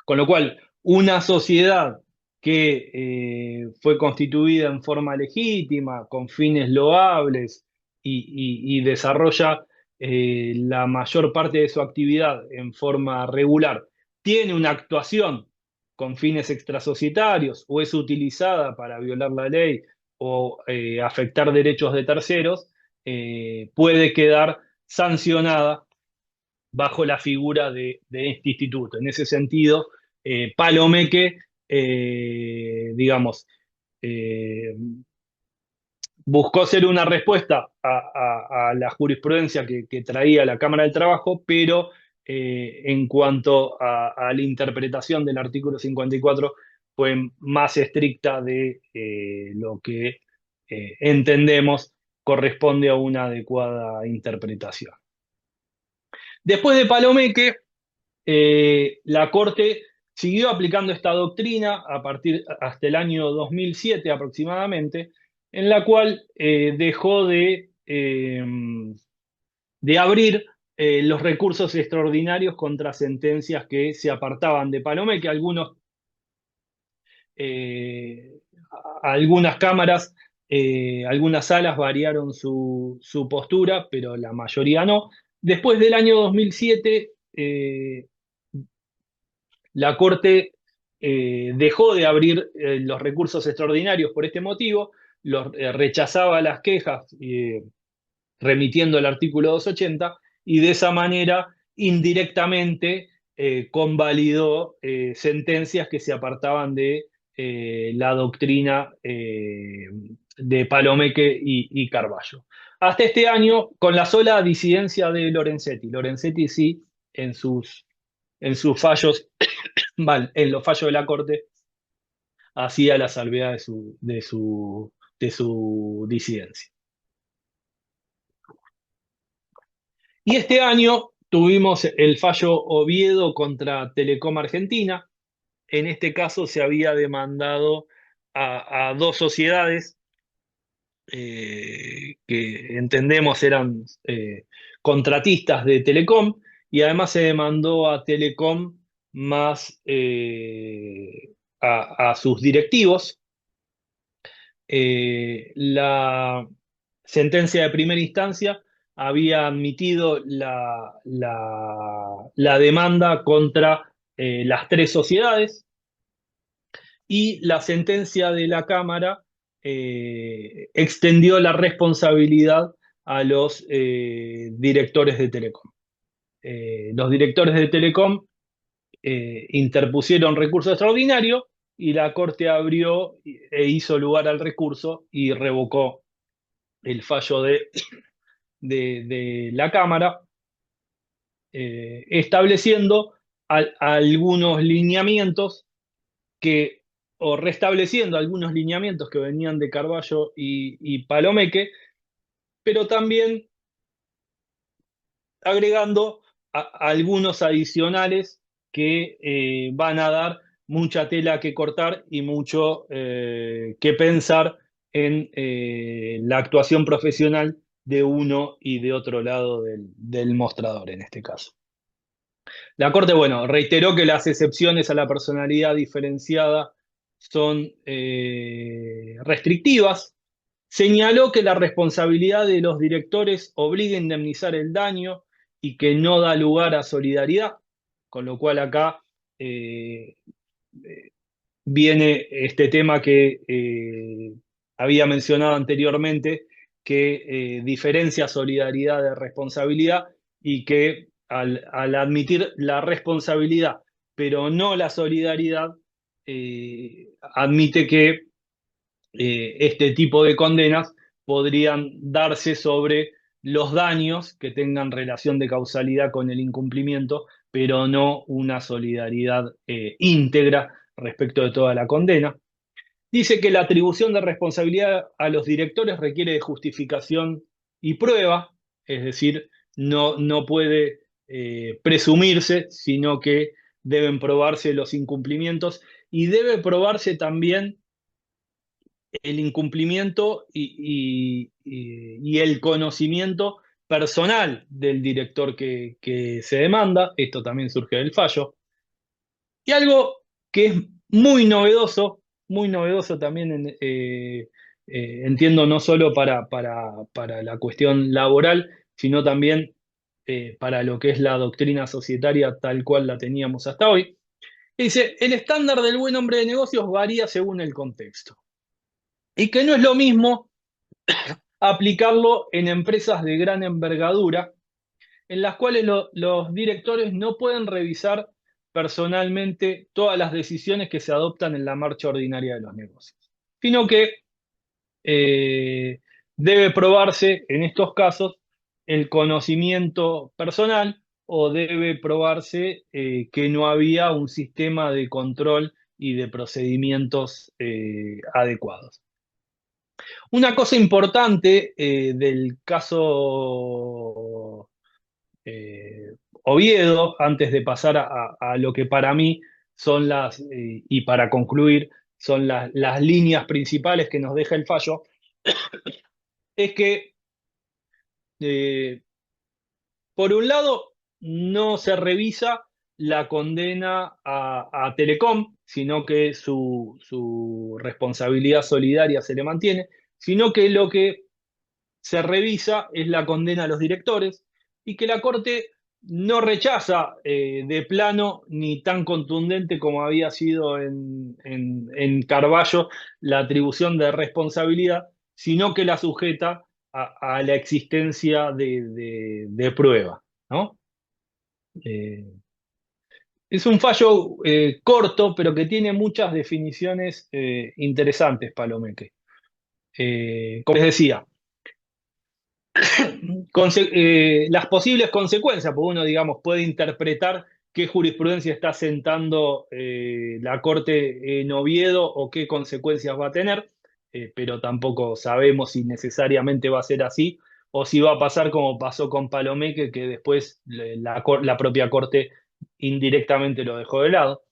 Con lo cual, una sociedad que fue constituida en forma legítima, con fines loables y desarrolla la mayor parte de su actividad en forma regular, tiene una actuación con fines extrasocietarios o es utilizada para violar la ley o afectar derechos de terceros, puede quedar sancionada bajo la figura de este instituto. En ese sentido, Palomeque, digamos, eh, buscó ser una respuesta a la jurisprudencia que traía la Cámara del Trabajo, pero en cuanto a la interpretación del artículo 54 fue más estricta de lo que entendemos corresponde a una adecuada interpretación. Después de Palomeque, la Corte siguió aplicando esta doctrina a partir hasta el año 2007 aproximadamente, en la cual dejó de abrir los recursos extraordinarios contra sentencias que se apartaban de Palomeque. Eh, Algunas cámaras, algunas salas variaron su postura, pero la mayoría no. Después del año 2007, la Corte dejó de abrir los recursos extraordinarios por este motivo, rechazaba las quejas remitiendo el artículo 280 y de esa manera indirectamente convalidó sentencias que se apartaban de la doctrina de Palomeque y Carballo. Hasta este año, con la sola disidencia de Lorenzetti. Lorenzetti sí, en sus fallos en los fallos de la Corte hacía la salvedad de su disidencia. Y este año tuvimos el fallo Oviedo contra Telecom Argentina. En este caso se había demandado a dos sociedades que entendemos eran contratistas de Telecom, y además se demandó a Telecom más a sus directivos. La sentencia de primera instancia había admitido la demanda contra las tres sociedades, y la sentencia de la Cámara extendió la responsabilidad a los directores de Telecom. Los directores de Telecom interpusieron recurso extraordinario y la Corte abrió e hizo lugar al recurso y revocó el fallo de la Cámara, estableciendo algunos lineamientos que, o restableciendo algunos lineamientos que venían de Carballo y Palomeque, pero también agregando algunos adicionales que van a dar mucha tela que cortar y mucho que pensar en la actuación profesional de uno y de otro lado del mostrador en este caso. La Corte, bueno, reiteró que las excepciones a la personalidad diferenciada son restrictivas. Señaló que la responsabilidad de los directores obliga a indemnizar el daño y que no da lugar a solidaridad, con lo cual acá eh, viene este tema que había mencionado anteriormente, que diferencia solidaridad de responsabilidad y que al admitir la responsabilidad, pero no la solidaridad, admite que este tipo de condenas podrían darse sobre los daños que tengan relación de causalidad con el incumplimiento, pero no una solidaridad íntegra respecto de toda la condena. Dice que la atribución de responsabilidad a los directores requiere de justificación y prueba, es decir, no puede presumirse, sino que deben probarse los incumplimientos y debe probarse también el incumplimiento y el conocimiento personal del director que se demanda. Esto también surge del fallo. Y algo que es muy novedoso también, entiendo, no solo para la cuestión laboral, sino también para lo que es la doctrina societaria tal cual la teníamos hasta hoy. Dice, el estándar del buen hombre de negocios varía según el contexto. Y que no es lo mismo aplicarlo en empresas de gran envergadura, en las cuales los directores no pueden revisar personalmente todas las decisiones que se adoptan en la marcha ordinaria de los negocios, sino que eh, debe probarse en estos casos el conocimiento personal o debe probarse que no había un sistema de control y de procedimientos adecuados. Una cosa importante del caso Oviedo, antes de pasar a lo que para mí son y para concluir, son las líneas principales que nos deja el fallo, es que, eh, por un lado, no se revisa la condena a Telecom, sino que su responsabilidad solidaria se le mantiene, sino que lo que se revisa es la condena a los directores y que la Corte no rechaza de plano ni tan contundente como había sido en Carballo la atribución de responsabilidad, sino que la sujeta a la existencia de prueba, ¿no? Eh, es un fallo corto, pero que tiene muchas definiciones interesantes, Palomeque. Como les decía, las posibles consecuencias, porque uno, digamos, puede interpretar qué jurisprudencia está sentando la Corte en Oviedo o qué consecuencias va a tener, pero tampoco sabemos si necesariamente va a ser así o si va a pasar como pasó con Palomeque, que después la propia Corte indirectamente lo dejó de lado.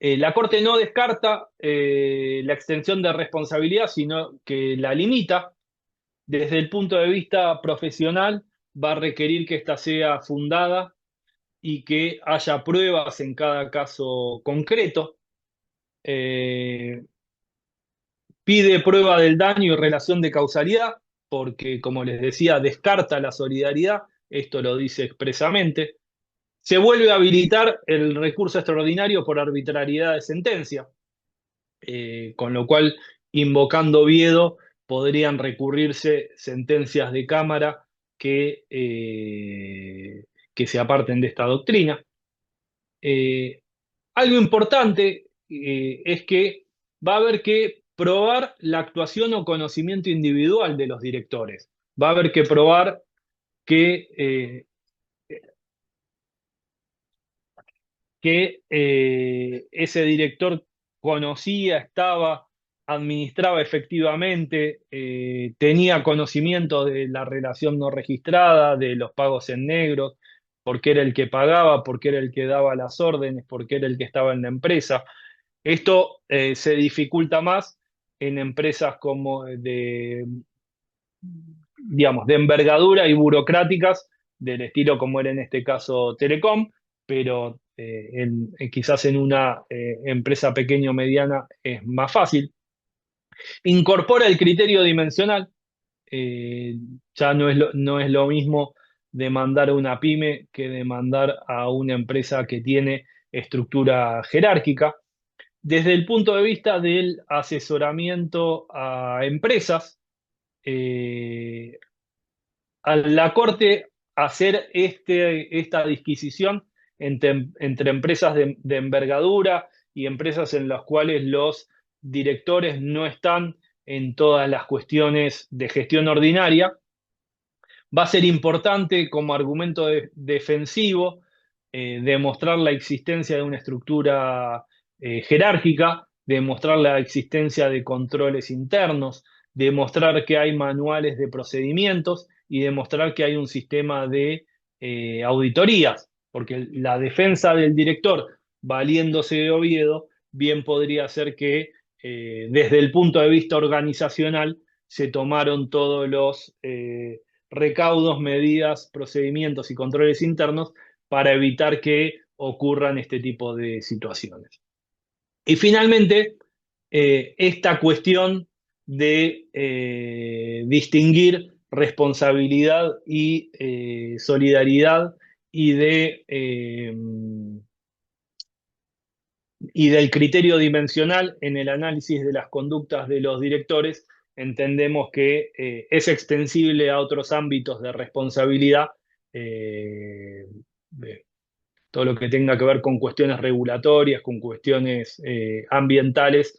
La Corte no descarta la extensión de responsabilidad, sino que la limita desde el punto de vista profesional, va a requerir que ésta sea fundada y que haya pruebas en cada caso concreto. Eh, Pide prueba del daño y relación de causalidad, porque, como les decía, descarta la solidaridad, esto lo dice expresamente. Se vuelve a habilitar el recurso extraordinario por arbitrariedad de sentencia, con lo cual, invocando Oviedo, podrían recurrirse sentencias de Cámara que se aparten de esta doctrina. Eh, Algo importante es que va a haber que probar la actuación o conocimiento individual de los directores. Va a haber que probar que que ese director conocía, estaba, administraba efectivamente, tenía conocimiento de la relación no registrada, de los pagos en negro, porque era el que pagaba, porque era el que daba las órdenes, porque era el que estaba en la empresa. Esto se dificulta más en empresas como digamos, de envergadura y burocráticas, del estilo como era en este caso Telecom, pero quizás en una empresa pequeña o mediana es más fácil. Incorpora el criterio dimensional, eh, ya no es lo mismo demandar a una pyme que demandar a una empresa que tiene estructura jerárquica. Desde el punto de vista del asesoramiento a empresas, eh, a la Corte hacer esta disquisición entre empresas de envergadura y empresas en las cuales los directores no están en todas las cuestiones de gestión ordinaria, va a ser importante como argumento defensivo demostrar la existencia de una estructura jerárquica, demostrar la existencia de controles internos, demostrar que hay manuales de procedimientos y demostrar que hay un sistema de auditorías, porque la defensa del director, valiéndose de Oviedo, bien podría ser que desde el punto de vista organizacional se tomaron todos los recaudos, medidas, procedimientos y controles internos para evitar que ocurran este tipo de situaciones. Y finalmente, esta cuestión de distinguir responsabilidad y solidaridad y y del criterio dimensional en el análisis de las conductas de los directores, entendemos que es extensible a otros ámbitos de responsabilidad, eh, todo lo que tenga que ver con cuestiones regulatorias, con cuestiones ambientales,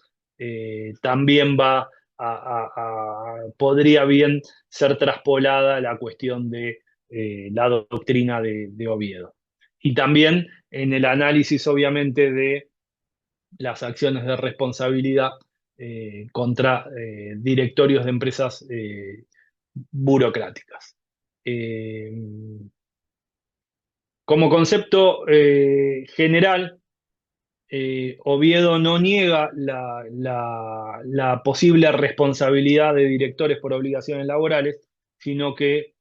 también podría bien ser traspolada a la cuestión de la doctrina de Oviedo. Y también en el análisis, obviamente, de las acciones de responsabilidad contra directorios de empresas burocráticas. Eh, Como concepto general, Oviedo no niega la posible responsabilidad de directores por obligaciones laborales, sino que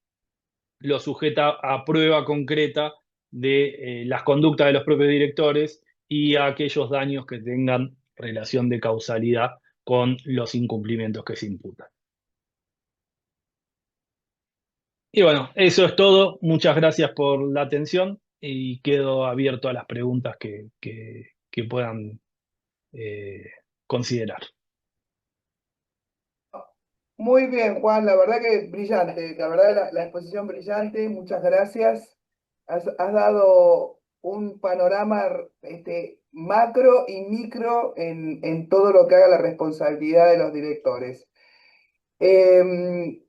lo sujeta a prueba concreta de las conductas de los propios directores y a aquellos daños que tengan relación de causalidad con los incumplimientos que se imputan. Y bueno, eso es todo. Muchas gracias por la atención y quedo abierto a las preguntas que puedan eh, considerar. Muy bien, Juan, la verdad que brillante, la verdad la exposición brillante, muchas gracias. Has dado un panorama macro y micro en todo lo que haga la responsabilidad de los directores. Em,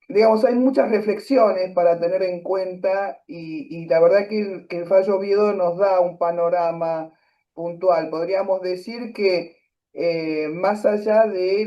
digamos, hay muchas reflexiones para tener en cuenta y la verdad que el fallo Oviedo nos da un panorama puntual. Podríamos decir que más allá de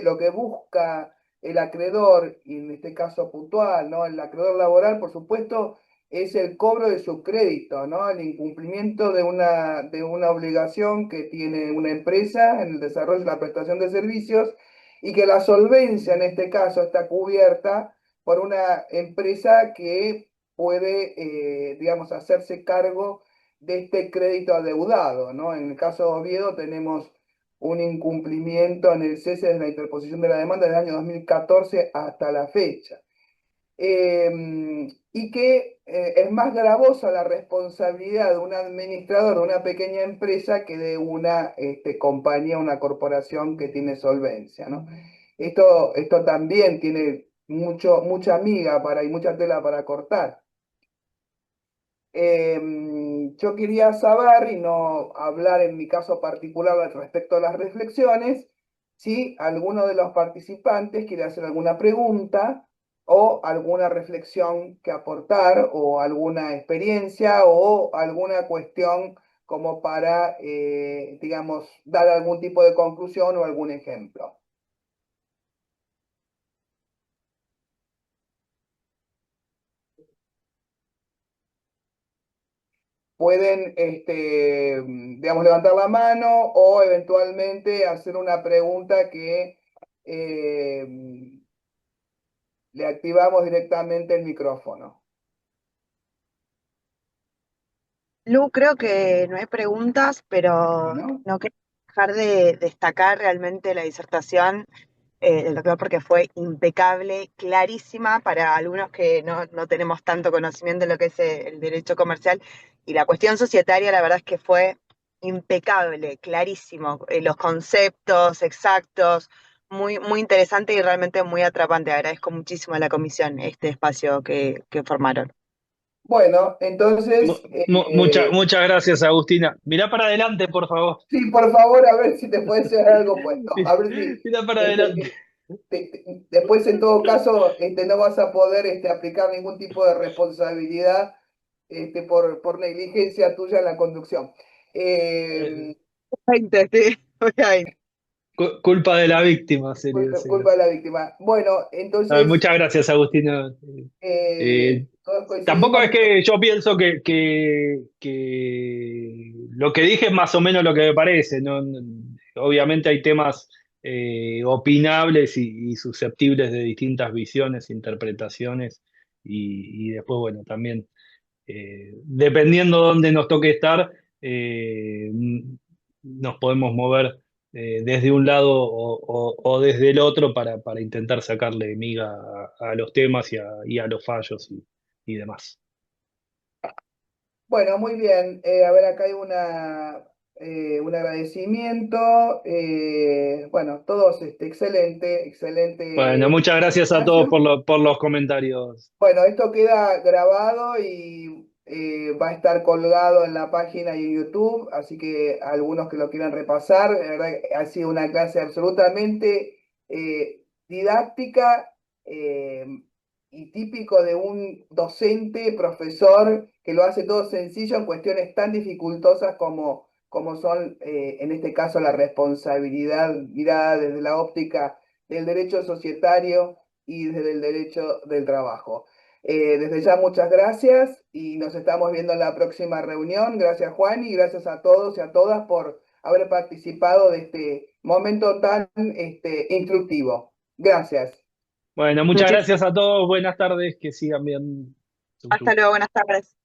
lo que busca el acreedor, y en este caso puntual, ¿no? El acreedor laboral, por supuesto, es el cobro de su crédito, ¿no? El incumplimiento de una obligación que tiene una empresa en el desarrollo de la prestación de servicios y que la solvencia en este caso está cubierta por una empresa que puede, digamos, hacerse cargo de este crédito adeudado, ¿no? En el caso de Oviedo tenemos un incumplimiento en el cese de la interposición de la demanda del año 2014 hasta la fecha. Y que es más gravosa la responsabilidad de un administrador de una pequeña empresa que de una compañía, una corporación que tiene solvencia, ¿no? Esto también tiene mucha miga y mucha tela para cortar. Yo quería saber, y no hablar en mi caso particular respecto a las reflexiones, si alguno de los participantes quiere hacer alguna pregunta o alguna reflexión que aportar o alguna experiencia o alguna cuestión como para, digamos, dar algún tipo de conclusión o algún ejemplo. Pueden, digamos, levantar la mano o eventualmente hacer una pregunta que le activamos directamente el micrófono. Lu, creo que no hay preguntas, pero Bueno, no quiero dejar de destacar realmente la disertación del doctor porque fue impecable, clarísima para algunos que no tenemos tanto conocimiento de lo que es el derecho comercial. Y la cuestión societaria, la verdad es que fue impecable, clarísimo. Los conceptos exactos, muy interesante y realmente muy atrapante. Agradezco muchísimo a la comisión este espacio que formaron. bueno, entonces, Muchas gracias, Agustina. Mirá para adelante, por favor. sí, por favor, a ver si te puede ser algo puesto. A ver si Mirá para adelante. este, después, en todo caso, no vas a poder aplicar ningún tipo de responsabilidad por negligencia tuya en la conducción. Eh, Eh, 20, sí, 20. Culpa de la víctima sería. culpa de la víctima. Bueno, entonces, Muchas gracias, Agustina. Eh, todos Tampoco coincidimos es en que, que yo pienso que lo que dije es más o menos lo que me parece, ¿no? Obviamente hay temas opinables y susceptibles de distintas visiones, interpretaciones, y después, bueno, también dependiendo dónde nos toque estar, nos podemos mover desde un lado o desde el otro para intentar sacarle miga a los temas y a los fallos y demás. bueno, muy bien. A ver, acá hay un agradecimiento. Bueno, todos, excelente, Bueno, excelente muchas gracias a todos espacio. por los comentarios. Bueno, esto queda grabado y va a estar colgado en la página y en YouTube, así que algunos que lo quieran repasar, la verdad que ha sido una clase absolutamente didáctica eh, y típico de un docente, profesor, que lo hace todo sencillo en cuestiones tan dificultosas como son, en este caso, la responsabilidad mirada desde la óptica del derecho societario y desde el derecho del trabajo. Desde ya muchas gracias y nos estamos viendo en la próxima reunión. Gracias Juan y gracias a todos y a todas por haber participado de este momento tan instructivo. Gracias. Bueno, muchas Muchísimas. gracias a todos. Buenas tardes, que sigan bien. Chau, Hasta chau. luego, buenas tardes.